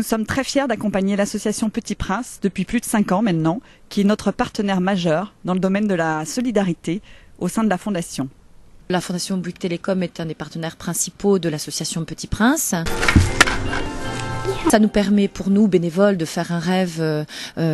Nous sommes très fiers d'accompagner l'association Petit Prince depuis plus de 5 ans maintenant, qui est notre partenaire majeur dans le domaine de la solidarité au sein de la Fondation. La Fondation Bouygues Télécom est un des partenaires principaux de l'association Petit Prince. Ça nous permet pour nous, bénévoles, de faire un rêve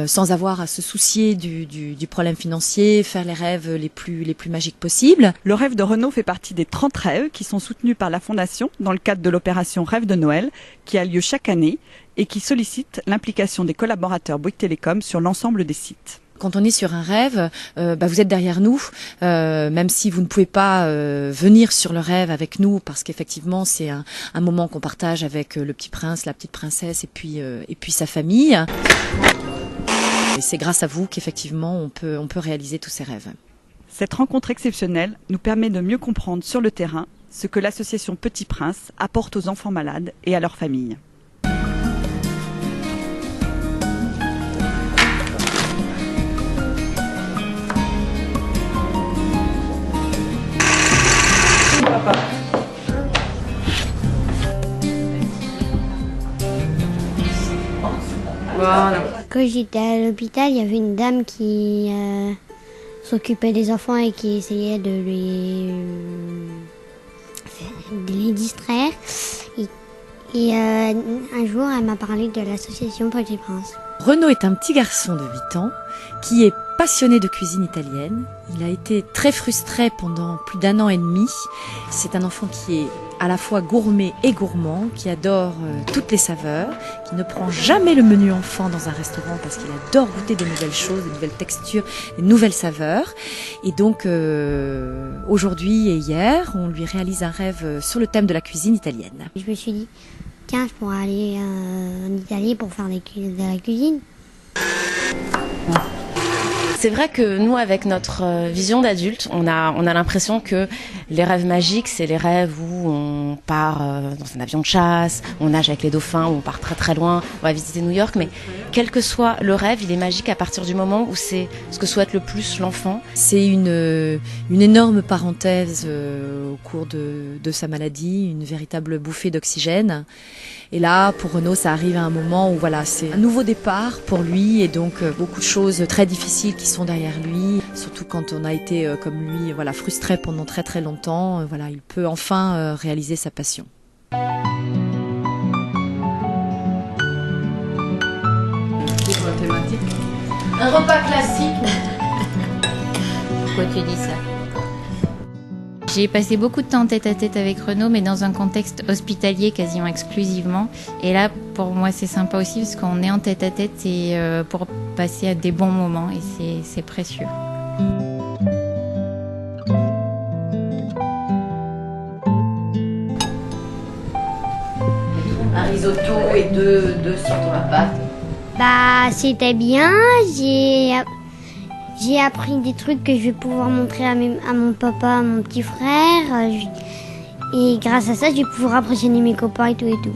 sans avoir à se soucier du problème financier, faire les rêves les plus magiques possibles. Le rêve de Renaud fait partie des 30 rêves qui sont soutenus par la Fondation dans le cadre de l'opération Rêve de Noël qui a lieu chaque année et qui sollicite l'implication des collaborateurs Bouygues Télécom sur l'ensemble des sites. Quand on est sur un rêve, vous êtes derrière nous, même si vous ne pouvez pas venir sur le rêve avec nous, parce qu'effectivement c'est un moment qu'on partage avec le petit prince, la petite princesse et puis sa famille. Et c'est grâce à vous qu'effectivement on peut réaliser tous ces rêves. Cette rencontre exceptionnelle nous permet de mieux comprendre sur le terrain ce que l'association Petit Prince apporte aux enfants malades et à leurs familles. Voilà. Quand j'étais à l'hôpital, il y avait une dame qui s'occupait des enfants et qui essayait de les distraire. Et un jour, elle m'a parlé de l'association Petit Prince. Renaud est un petit garçon de 8 ans qui est passionné de cuisine italienne. Il a été très frustré pendant plus d'1 an et demi. C'est un enfant qui est à la fois gourmet et gourmand, qui adore toutes les saveurs, qui ne prend jamais le menu enfant dans un restaurant parce qu'il adore goûter des nouvelles choses, des nouvelles textures, des nouvelles saveurs. Et donc aujourd'hui et hier, on lui réalise un rêve sur le thème de la cuisine italienne. Je me suis dit, tiens, je pourrais aller en Italie pour faire de la cuisine. C'est vrai que nous, avec notre vision d'adulte, on a l'impression que les rêves magiques, c'est les rêves où on part dans un avion de chasse, on nage avec les dauphins, où on part très très loin, on va visiter New York. Mais quel que soit le rêve, il est magique à partir du moment où c'est ce que souhaite le plus l'enfant. C'est une énorme parenthèse au cours de sa maladie, une véritable bouffée d'oxygène. Et là, pour Renaud, ça arrive à un moment où voilà, c'est un nouveau départ pour lui et donc beaucoup de choses très difficiles qui sont derrière lui. Surtout quand on a été comme lui, voilà, frustré pendant très très longtemps. Voilà, il peut enfin réaliser sa passion. Un repas classique. Pourquoi tu dis ça? J'ai passé beaucoup de temps en tête-à-tête avec Renaud, mais dans un contexte hospitalier quasiment exclusivement. Et là, pour moi, c'est sympa aussi parce qu'on est en tête-à-tête et pour passer à des bons moments et c'est précieux. Un risotto et deux sur la pâte. Bah, c'était bien. J'ai appris des trucs que je vais pouvoir montrer à mon papa, à mon petit frère. Et grâce à ça, je vais pouvoir impressionner mes copains et tout et tout.